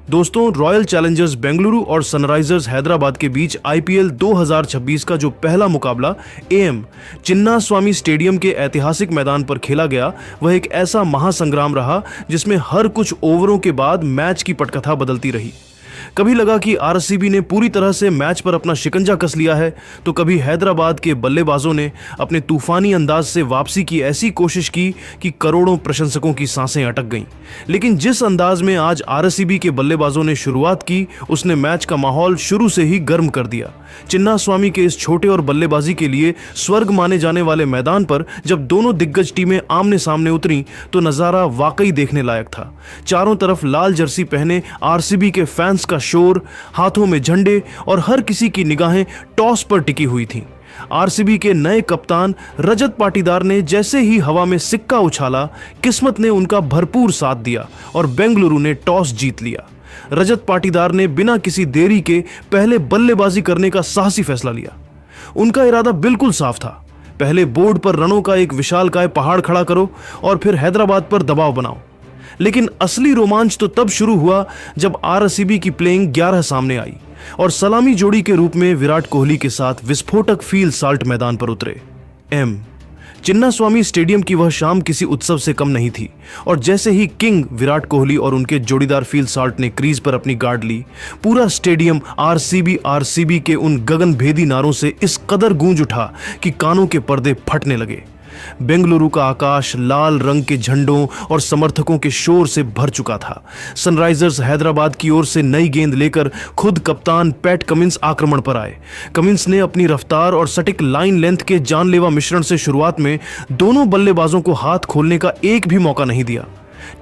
दोस्तों, royal Challengers Bengaluru और Sunrisers Hyderabad के बीच आईपीएल 2026 का जो पहला मुकाबला एएम चिन्नास्वामी स्टेडियम के ऐतिहासिक मैदान पर खेला गया, वह एक ऐसा महासंग्राम रहा जिसमें हर कुछ ओवरों के बाद मैच की पटकथा बदलती रही। कभी लगा कि आरसीबी ने पूरी तरह से मैच पर अपना शिकंजा कस लिया है, तो कभी हैदराबाद के बल्लेबाजों ने अपने तूफानी अंदाज से वापसी की ऐसी कोशिश की कि करोड़ों प्रशंसकों की सांसें अटक गईं। लेकिन जिस अंदाज में आज आरसीबी के बल्लेबाजों ने शुरुआत की, उसने मैच का माहौल शुरू से ही गर्म कर दिया। चिन्नास्वामी के इस छोटे और बल्लेबाजी के लिए स्वर्ग माने जाने वाले मैदान पर जब दोनों दिग्गज टीमें आमने सामने उतरी तो नजारा वाकई देखने लायक था। चारों तरफ लाल जर्सी पहने आरसीबी के फैंस का शोर, हाथों में झंडे और हर किसी की निगाहें टॉस पर टिकी हुई थीं। आरसीबी के नए कप्तान रजत पाटीदार ने जैसे ही हवा में सिक्का उछाला, किस्मत ने उनका भरपूर साथ दिया और बेंगलुरु ने टॉस जीत लिया। रजत पाटीदार ने बिना किसी देरी के पहले बल्लेबाजी करने का साहसी फैसला लिया। उनका इरादा बिल्कुल साफ था, पहले बोर्ड पर रनों का एक विशालकाय पहाड़ खड़ा करो और फिर हैदराबाद पर दबाव बनाओ। लेकिन असली रोमांच तो तब शुरू हुआ जब आरसीबी की प्लेइंग 11 सामने आई और सलामी जोड़ी के रूप में विराट कोहली के साथ विस्फोटक फील्ड साल्ट मैदान पर उतरे। चिन्नास्वामी स्टेडियम की वह शाम किसी उत्सव से कम नहीं थी और जैसे ही किंग विराट कोहली और उनके जोड़ीदार फील्ड साल्ट ने क्रीज पर अपनी गार्ड ली, पूरा स्टेडियम आरसीबी के उन गगनभेदी नारों से इस कदर गूंज उठा कि कानों के पर्दे फटने लगे। बेंगलुरु का आकाश लाल रंग के झंडों और समर्थकों के शोर से भर चुका था। सनराइजर्स हैदराबाद की ओर से नई गेंद लेकर खुद कप्तान पैट कमिंस आक्रमण पर आए। कमिंस ने अपनी रफ्तार और सटीक लाइन लेंथ के जानलेवा मिश्रण से शुरुआत में दोनों बल्लेबाजों को हाथ खोलने का एक भी मौका नहीं दिया।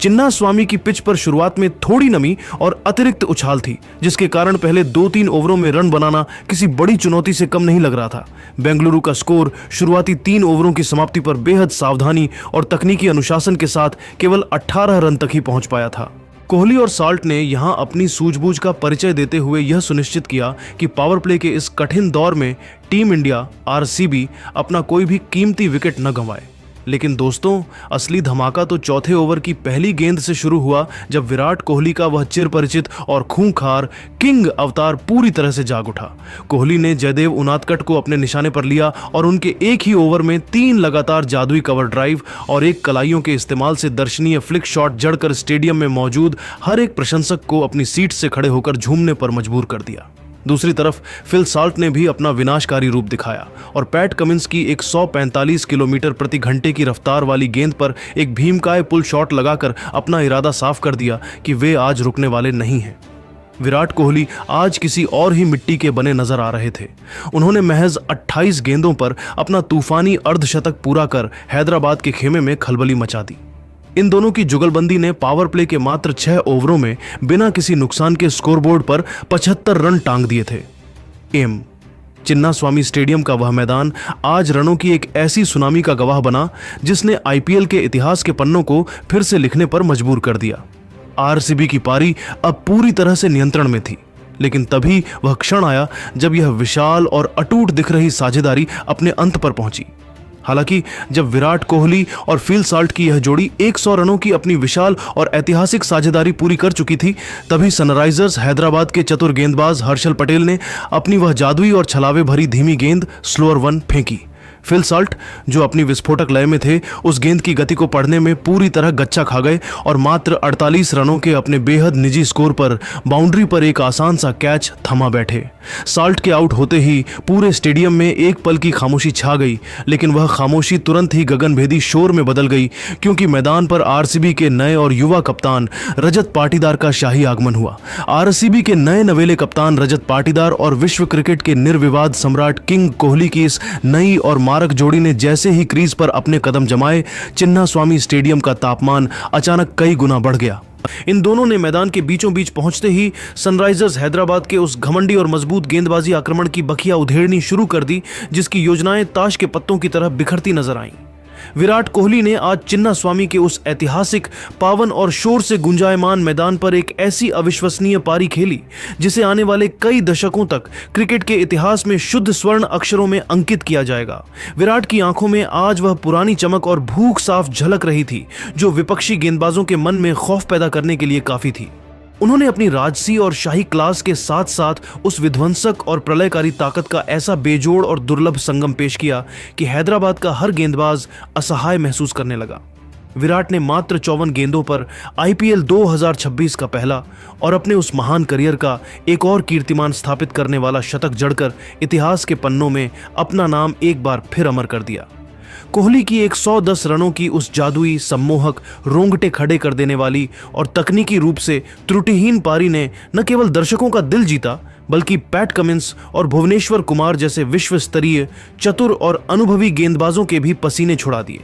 चिन्नास्वामी की पिच पर शुरुआत में थोड़ी नमी और अतिरिक्त उछाल थी, जिसके कारण पहले 2-3 ओवरों में रन बनाना किसी बड़ी चुनौती से कम नहीं लग रहा था। बेंगलुरु का स्कोर शुरुआती 3 ओवरों की समाप्ति पर बेहद सावधानी और तकनीकी अनुशासन के साथ केवल 18 रन तक ही पहुंच पाया था। कोहली और साल्ट ने यहां अपनी सूझबूझ का परिचय देते हुए यह सुनिश्चित किया कि पावर प्ले के इस कठिन दौर में टीम इंडिया आरसीबी अपना कोई भी कीमती विकेट न गंवाए। लेकिन दोस्तों, असली धमाका तो चौथे ओवर की पहली गेंद से शुरू हुआ, जब विराट कोहली का वह चिरपरिचित और खूंखार किंग अवतार पूरी तरह से जाग उठा। कोहली ने जयदेव उनादकट को अपने निशाने पर लिया और उनके एक ही ओवर में 3 लगातार जादुई कवर ड्राइव और एक कलाइयों के इस्तेमाल से दर्शनीय फ्लिक शॉट जड़कर स्टेडियम में मौजूद हर एक प्रशंसक को अपनी सीट से खड़े होकर झूमने पर मजबूर कर दिया। दूसरी तरफ फिल साल्ट ने भी अपना विनाशकारी रूप दिखाया और पैट कमिंस की 145 किलोमीटर प्रति घंटे की रफ्तार वाली गेंद पर एक भीमकाय पुल शॉट लगाकर अपना इरादा साफ कर दिया कि वे आज रुकने वाले नहीं हैं। विराट कोहली आज किसी और ही मिट्टी के बने नजर आ रहे थे। उन्होंने महज 28 गेंदों पर अपना तूफानी अर्धशतक पूरा कर हैदराबाद के खेमे में खलबली मचा दी। इन दोनों की जुगलबंदी ने पावर प्ले के मात्र 6 ओवरों में बिना किसी नुकसान के स्कोरबोर्ड पर 75 रन टांग दिए थे। चिन्नास्वामी स्टेडियम का वह मैदान आज रनों की एक ऐसी सुनामी का गवाह बना जिसने आईपीएल के इतिहास के पन्नों को फिर से लिखने पर मजबूर कर दिया। आरसीबी की पारी अब पूरी तरह से नियंत्रण में थी, लेकिन तभी वह क्षण आया जब यह विशाल और अटूट दिख रही साझेदारी अपने अंत पर पहुंची। हालांकि जब विराट कोहली और फिल साल्ट की यह जोड़ी 100 रनों की अपनी विशाल और ऐतिहासिक साझेदारी पूरी कर चुकी थी, तभी सनराइजर्स हैदराबाद के चतुर गेंदबाज हर्षल पटेल ने अपनी वह जादुई और छलावे भरी धीमी गेंद स्लोअर वन फेंकी। फिल साल्ट, जो अपनी विस्फोटक लय में थे, उस गेंद की गति को पढ़ने में पूरी तरह गच्चा खा गए और मात्र 48 रनों के अपने बेहद निजी स्कोर पर बाउंड्री पर एक आसान सा कैच थमा बैठे। साल्ट के आउट होते ही पूरे स्टेडियम में एक पल की खामोशी छा गई, लेकिन वह खामोशी तुरंत ही गगनभेदी शोर में बदल गई, क्योंकि मैदान पर आरसीबी के नए और युवा कप्तान रजत पाटीदार का शाही आगमन हुआ। आरसीबी के नए नवेले कप्तान रजत पाटीदार और विश्व क्रिकेट के निर्विवाद सम्राट किंग कोहली की इस नई और मारक जोड़ी ने जैसे ही क्रीज पर अपने कदम जमाए, चिन्नास्वामी स्टेडियम का तापमान अचानक कई गुना बढ़ गया। इन दोनों ने मैदान के बीचों बीच पहुंचते ही सनराइजर्स हैदराबाद के उस घमंडी और मजबूत गेंदबाजी आक्रमण की बखिया उधेड़नी शुरू कर दी, जिसकी योजनाएं ताश के पत्तों की तरह बिखरती नजर आईं। विराट कोहली ने आज चिन्नास्वामी के उस ऐतिहासिक, पावन और शोर से गुंजायमान मैदान पर एक ऐसी अविश्वसनीय पारी खेली जिसे आने वाले कई दशकों तक क्रिकेट के इतिहास में शुद्ध स्वर्ण अक्षरों में अंकित किया जाएगा। विराट की आंखों में आज वह पुरानी चमक और भूख साफ झलक रही थी जो विपक्षी गेंदबाजों के मन में खौफ पैदा करने के लिए काफी थी। उन्होंने अपनी राजसी और शाही क्लास के साथ साथ उस विध्वंसक और प्रलयकारी ताकत का ऐसा बेजोड़ और दुर्लभ संगम पेश किया कि हैदराबाद का हर गेंदबाज असहाय महसूस करने लगा। विराट ने मात्र 54 गेंदों पर आईपीएल 2026 का पहला और अपने उस महान करियर का एक और कीर्तिमान स्थापित करने वाला शतक जड़कर इतिहास के पन्नों में अपना नाम एक बार फिर अमर कर दिया। कोहली की 110 रनों की उस जादुई, सम्मोहक, रोंगटे खड़े कर देने वाली और तकनीकी रूप से त्रुटिहीन पारी ने न केवल दर्शकों का दिल जीता बल्कि पैट कमिंस और भुवनेश्वर कुमार जैसे विश्व स्तरीय, चतुर और अनुभवी गेंदबाजों के भी पसीने छुड़ा दिए।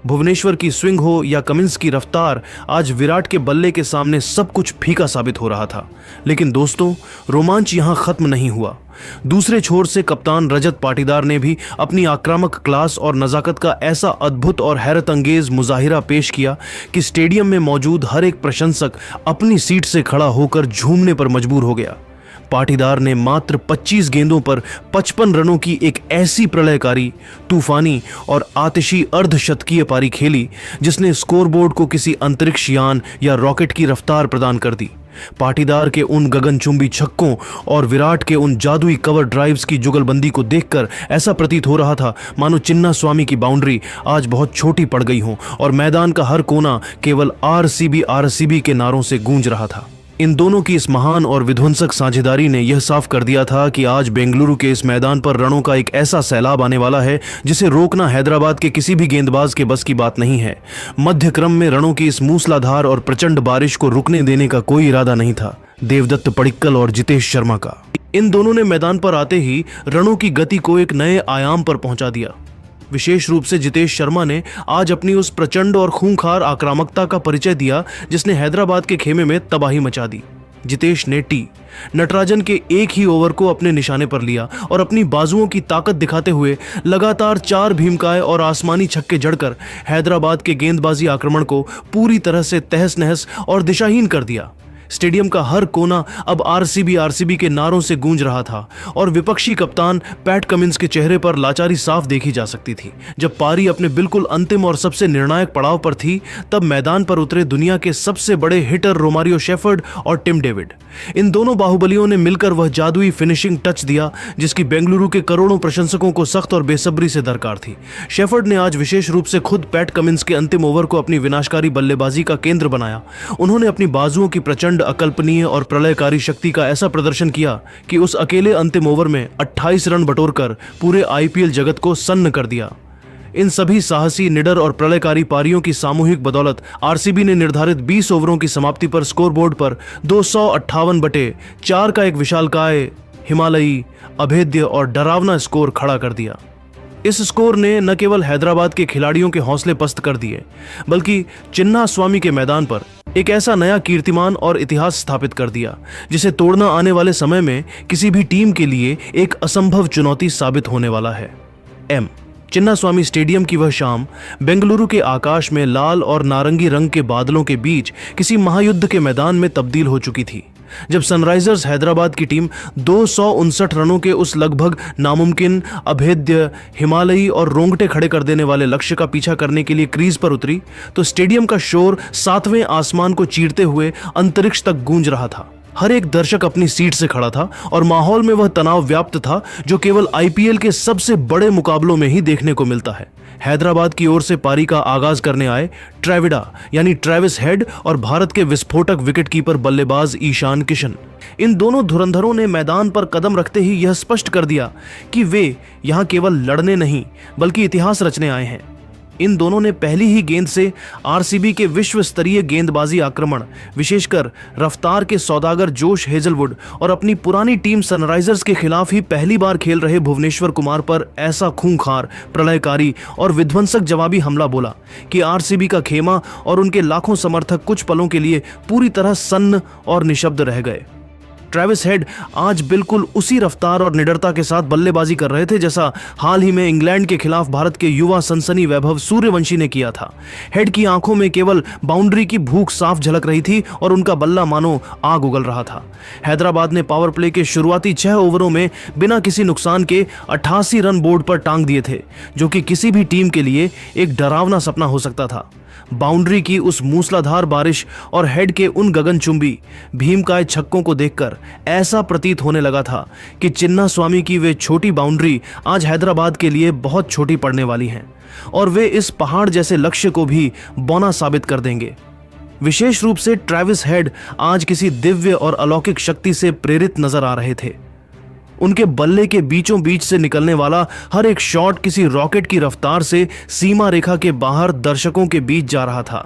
भुवनेश्वर की स्विंग हो या कमिंस की रफ्तार, आज विराट के बल्ले के सामने सब कुछ फीका साबित हो रहा था। लेकिन दोस्तों, रोमांच यहां खत्म नहीं हुआ। दूसरे छोर से कप्तान रजत पाटीदार ने भी अपनी आक्रामक क्लास और नजाकत का ऐसा अद्भुत और हैरत अंगेज मुजाहिरा पेश किया कि स्टेडियम में मौजूद हर एक प्रशंसक अपनी सीट से खड़ा होकर झूमने पर मजबूर हो गया। पाटीदार ने मात्र 25 गेंदों पर 55 रनों की एक ऐसी प्रलयकारी, तूफानी और आतिशी अर्धशतकीय पारी खेली जिसने स्कोरबोर्ड को किसी अंतरिक्ष यान या रॉकेट की रफ्तार प्रदान कर दी। पाटीदार के उन गगनचुंबी छक्कों और विराट के उन जादुई कवर ड्राइव्स की जुगलबंदी को देखकर ऐसा प्रतीत हो रहा था मानो चिन्नास्वामी की बाउंड्री आज बहुत छोटी पड़ गई हो और मैदान का हर कोना केवल आरसीबी के नारों से गूंज रहा था। इन दोनों की इस महान और विध्वंसक साझेदारी ने यह साफ कर दिया था कि आज बेंगलुरु के इस मैदान पर रनों का एक ऐसा सैलाब आने वाला है जिसे रोकना हैदराबाद के किसी भी गेंदबाज के बस की बात नहीं है। मध्य क्रम में रनों की इस मूसलाधार और प्रचंड बारिश को रुकने देने का कोई इरादा नहीं था देवदत्त पडिक्कल और जितेश शर्मा का। इन दोनों ने मैदान पर आते ही रनों की गति को एक नए आयाम पर पहुंचा दिया। विशेष रूप से जितेश शर्मा ने आज अपनी उस प्रचंड और खूंखार आक्रामकता का परिचय दिया जिसने हैदराबाद के खेमे में तबाही मचा दी। जितेश ने नटराजन के एक ही ओवर को अपने निशाने पर लिया और अपनी बाजुओं की ताकत दिखाते हुए लगातार 4 भीमकाय और आसमानी छक्के जड़कर हैदराबाद के गेंदबाजी आक्रमण को पूरी तरह से तहस नहस और दिशाहीन कर दिया। स्टेडियम का हर कोना अब आरसीबी के नारों से गूंज रहा था और विपक्षी कप्तान पैट कमिंस के चेहरे पर लाचारी साफ देखी जा सकती थी। जब पारी अपने बिल्कुल अंतिम और सबसे निर्णायक पड़ाव पर थी तब मैदान पर उतरे दुनिया के सबसे बड़े हिटर रोमारियो शेफर्ड और टिम डेविड। इन दोनों बाहुबलियों ने मिलकर वह जादुई फिनिशिंग टच दिया जिसकी बेंगलुरु के करोड़ों प्रशंसकों को सख्त और बेसब्री से दरकार थी। शेफर्ड ने आज विशेष रूप से खुद पैट कमिंस के अंतिम ओवर को अपनी विनाशकारी बल्लेबाजी का केंद्र बनाया। उन्होंने अपनी बाजुओं की प्रचंड, अकल्पनीय और प्रलयकारी शक्ति का ऐसा प्रदर्शन किया कि उस अकेले अंतिम ओवर में 28 रन बटोरकर पूरे आईपीएल जगत को सन्न कर दिया। इन सभी साहसी, निडर और प्रलयकारी पारियों की सामूहिक बदौलत आरसीबी ने निर्धारित 20 ओवरों की समाप्ति पर स्कोरबोर्ड पर 258/4 का एक विशालकाय, हिमालयी, अभेद्य और डरावना स्कोर खड़ा कर दिया। इस स्कोर ने न केवल हैदराबाद के खिलाड़ियों के हौसले पस्त कर दिए बल्कि चिन्नास्वामी के मैदान पर एक ऐसा नया कीर्तिमान और इतिहास स्थापित कर दिया जिसे तोड़ना आने वाले समय में किसी भी टीम के लिए एक असंभव चुनौती साबित होने वाला है। चिन्नास्वामी स्टेडियम की वह शाम बेंगलुरु के आकाश में लाल और नारंगी रंग के बादलों के बीच किसी महायुद्ध के मैदान में तब्दील हो चुकी थी। जब सनराइजर्स हैदराबाद की टीम 259 रनों के उस लगभग नामुमकिन, अभेद्य, हिमालयी और रोंगटे खड़े कर देने वाले लक्ष्य का पीछा करने के लिए क्रीज पर उतरी तो स्टेडियम का शोर 7वें आसमान को चीरते हुए अंतरिक्ष तक गूंज रहा था। हर एक दर्शक अपनी सीट से खड़ा था और माहौल में वह तनाव व्याप्त था जो केवल आईपीएल के सबसे बड़े मुकाबलों में ही देखने को मिलता है। हैदराबाद की ओर से पारी का आगाज करने आए ट्रेविडा यानी ट्रेविस हेड और भारत के विस्फोटक विकेटकीपर बल्लेबाज ईशान किशन। इन दोनों धुरंधरों ने मैदान पर कदम रखते ही यह स्पष्ट कर दिया कि वे यहां केवल लड़ने नहीं बल्कि इतिहास रचने आए हैं। इन दोनों ने पहली ही गेंद से आरसीबी के विश्व स्तरीय गेंदबाजी आक्रमण, विशेषकर रफ्तार के सौदागर जोश हेजलवुड और अपनी पुरानी टीम सनराइजर्स के खिलाफ ही पहली बार खेल रहे भुवनेश्वर कुमार पर ऐसा खूंखार, प्रलयकारी और विध्वंसक जवाबी हमला बोला कि आरसीबी का खेमा और उनके लाखों समर्थक कुछ पलों के लिए पूरी तरह सन्न और निशब्द रह गए। ट्रेविस हेड आज बिल्कुल उसी रफ्तार और निडरता के साथ बल्लेबाजी कर रहे थे जैसा हाल ही में इंग्लैंड के खिलाफ भारत के युवा सनसनी वैभव सूर्यवंशी ने किया था। हेड की आंखों में केवल बाउंड्री की भूख साफ झलक रही थी और उनका बल्ला मानो आग उगल रहा था। हैदराबाद ने पावर प्ले के शुरुआती 6 ओवरों में बिना किसी नुकसान के 88 रन बोर्ड पर टांग दिए थे जो कि किसी भी टीम के लिए एक डरावना सपना हो सकता था। बाउंड्री की उस मूसलाधार बारिश और हेड के उन गगनचुंबी भीमकाय छक्कों को देखकर ऐसा प्रतीत होने लगा था कि चिन्नास्वामी की वे छोटी बाउंड्री आज हैदराबाद के लिए बहुत छोटी पड़ने वाली हैं और वे इस पहाड़ जैसे लक्ष्य को भी बौना साबित कर देंगे। विशेष रूप से ट्रेविस हेड आज किसी दिव्य और अलौकिक शक्ति से प्रेरित नजर आ रहे थे। उनके बल्ले के बीचों बीच से निकलने वाला हर एक शॉट किसी रॉकेट की रफ्तार से सीमा रेखा के बाहर दर्शकों के बीच जा रहा था।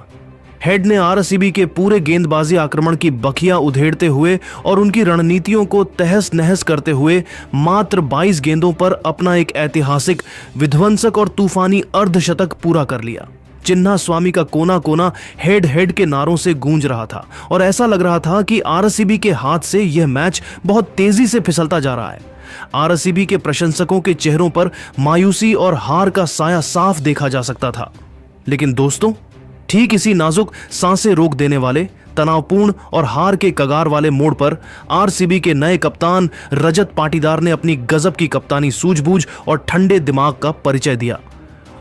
हेड ने आरसीबी के पूरे गेंदबाजी आक्रमण की बखियां उधेड़ते हुए और उनकी रणनीतियों को तहस नहस करते हुए मात्र 22 गेंदों पर अपना एक ऐतिहासिक विध्वंसक और तूफानी अर्धशतक पूरा कर लिया। चिन्नास्वामी का कोना कोना हेड के नारों से गूंज रहा था और ऐसा लग रहा था कि आरसीबी के हाथ से यह मैच बहुत तेजी से फिसलता जा रहा है। आरसीबी के प्रशंसकों के चेहरों पर मायूसी और हार का साया साफ देखा जा सकता था। लेकिन दोस्तों, ठीक इसी नाजुक, सांसें रोक देने वाले, तनावपूर्ण और हार के कगार वाले मोड़ पर आरसीबी के नए कप्तान रजत पाटीदार ने अपनी गजब की कप्तानी सूझबूझ और ठंडे दिमाग का परिचय दिया।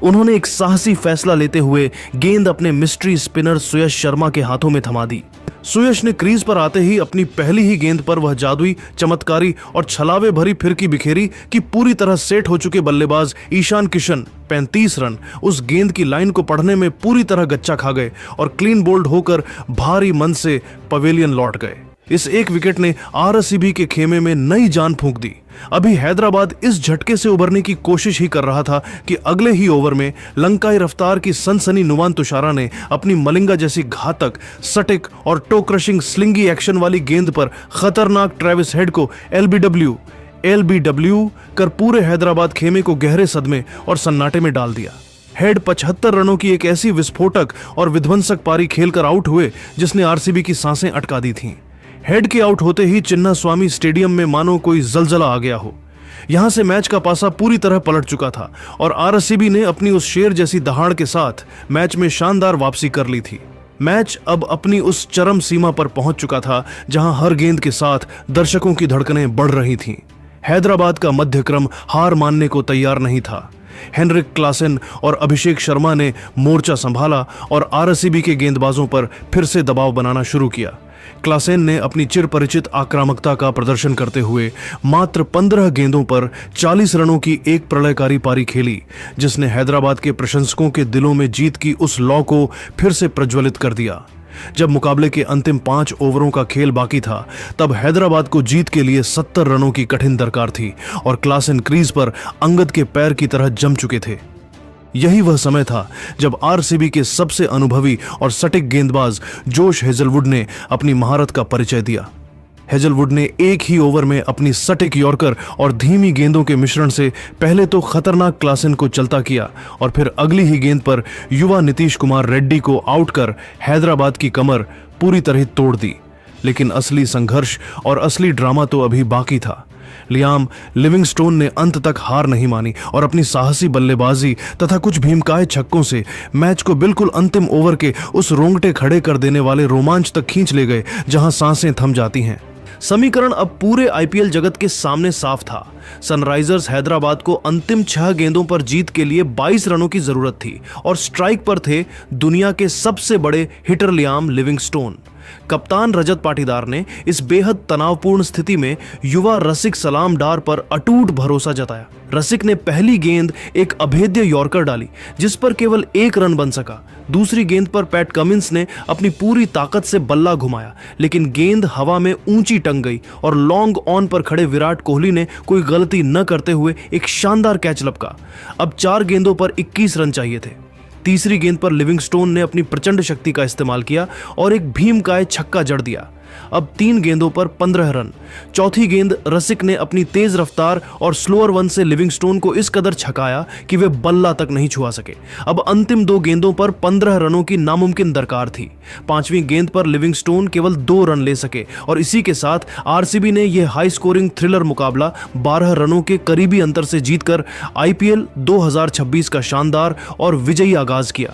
उन्होंने एक साहसी फैसला लेते हुए गेंद अपने मिस्ट्री स्पिनर सुयश शर्मा के हाथों में थमा दी। सुयश ने क्रीज पर आते ही अपनी पहली ही गेंद पर वह जादुई, चमत्कारी और छलावे भरी फिरकी बिखेरी कि पूरी तरह सेट हो चुके बल्लेबाज ईशान किशन 35 रन उस गेंद की लाइन को पढ़ने में पूरी तरह गच्चा खा गए और क्लीन बोल्ड होकर भारी मन से पवेलियन लौट गए। इस एक विकेट ने आरसीबी के खेमे में नई जान फूंक दी। अभी हैदराबाद इस झटके से उबरने की कोशिश ही कर रहा था कि अगले ही ओवर में लंकाई रफ्तार की सनसनी नुवान तुषारा ने अपनी मलिंगा जैसी घातक, सटिक और टो क्रशिंग स्लिंगी एक्शन वाली गेंद पर खतरनाक ट्रेविस हेड को एलबीडब्ल्यू कर पूरे हैदराबाद खेमे को गहरे सदमे और सन्नाटे में डाल दिया। हेड 75 रनों की एक ऐसी विस्फोटक और विध्वंसक पारी खेलकर आउट हुए जिसने आरसीबी की सांसें अटका दी थीं। हेड के आउट होते ही चिन्नास्वामी स्टेडियम में मानो कोई जलजला आ गया हो। यहां से मैच का पासा पूरी तरह पलट चुका था और आरसीबी ने अपनी उस शेर जैसी दहाड़ के साथ मैच में शानदार वापसी कर ली थी। मैच अब अपनी उस चरम सीमा पर पहुंच चुका था जहां हर गेंद के साथ दर्शकों की धड़कनें बढ़ रही थीं। हैदराबाद का मध्यक्रम हार मानने को तैयार नहीं था। हेनरिक क्लासेन और अभिषेक शर्मा ने मोर्चा संभाला और आरसीबी के गेंदबाजों पर फिर से दबाव बनाना शुरू किया। क्लासेन ने अपनी चिरपरिचित आक्रामकता का प्रदर्शन करते हुए मात्र 15 गेंदों पर 40 रनों की एक प्रलयकारी पारी खेली, जिसने हैदराबाद के प्रशंसकों के दिलों में जीत की उस लौ को फिर से प्रज्वलित कर दिया। जब मुकाबले के अंतिम 5 ओवरों का खेल बाकी था, तब हैदराबाद को जीत के लिए 70 रनों की कठिन दरकार थी और क्लासेन क्रीज पर अंगद के पैर की तरह जम चुके थे। यही वह समय था जब आरसीबी के सबसे अनुभवी और सटीक गेंदबाज जोश हेजलवुड ने अपनी महारत का परिचय दिया। हेजलवुड ने एक ही ओवर में अपनी सटीक यॉर्कर और धीमी गेंदों के मिश्रण से पहले तो खतरनाक क्लासेन को चलता किया और फिर अगली ही गेंद पर युवा नीतीश कुमार रेड्डी को आउट कर हैदराबाद की कमर पूरी तरह तोड़ दी। लेकिन असली संघर्ष और असली ड्रामा तो अभी बाकी था। लियाम लिविंगस्टोन ने अंत तक हार नहीं मानी और अपनी साहसी बल्लेबाजी तथा कुछ भीमकाय छक्कों से मैच को बिल्कुल अंतिम ओवर के उस रोंगटे खड़े कर देने वाले रोमांच तक खींच ले गए जहां सांसें थम जाती हैं। समीकरण अब पूरे आईपीएल जगत के सामने साफ था। सनराइजर्स हैदराबाद को अंतिम 6 गेंदों पर जीत के लिए 22 रनों की जरूरत थी और स्ट्राइक पर थे दुनिया के सबसे बड़े हिटर लियाम लिविंगस्टोन। कप्तान रजत पाटीदार ने इस बेहद तनावपूर्ण स्थिति में युवा रसिक सलाम डार पर अटूट भरोसा जताया। रसिक ने पहली गेंद एक अभेद्य यॉर्कर डाली जिस पर केवल 1 रन बन सका। दूसरी गेंद पर पैट कमिंस ने अपनी पूरी ताकत से बल्ला घुमाया, लेकिन गेंद हवा में ऊंची टंग गई और लॉन्ग ऑन पर खड़े विराट कोहली ने कोई गलती न करते हुए एक शानदार कैच लपका। अब 4 गेंदों पर 21 रन चाहिए थे। तीसरी गेंद पर लिविंगस्टोन ने अपनी प्रचंड शक्ति का इस्तेमाल किया और एक भीमकाय छक्का जड़ दिया। अब 3 गेंदों पर 15 रन। चौथी गेंद रसिक ने अपनी तेज रफ्तार और स्लोअर वन से लिविंगस्टोन को इस कदर छकाया कि वे बल्ला तक नहीं छुआ सके। अब अंतिम 2 गेंदों पर 15 रनों की नामुमकिन दरकार थी। 5वीं गेंद पर लिविंगस्टोन केवल 2 रन ले सके और इसी के साथ आरसीबी ने यह हाई स्कोरिंग थ्रिलर मुकाबला 12 रनों के करीबी अंतर से जीतकर आईपीएल 2026 का शानदार और विजयी आगाज किया।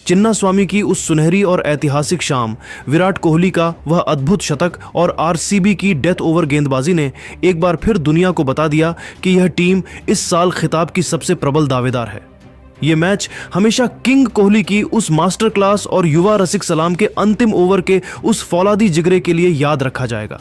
चिन्नास्वामी की उस सुनहरी और ऐतिहासिक शाम, विराट कोहली का वह अद्भुत शतक और आरसीबी की डेथ ओवर गेंदबाजी ने एक बार फिर दुनिया को बता दिया कि यह टीम इस साल खिताब की सबसे प्रबल दावेदार है। ये मैच हमेशा किंग कोहली की उस मास्टर क्लास और युवा रसिक सलाम के अंतिम ओवर के उस फौलादी जिगरे के लिए याद रखा जाएगा।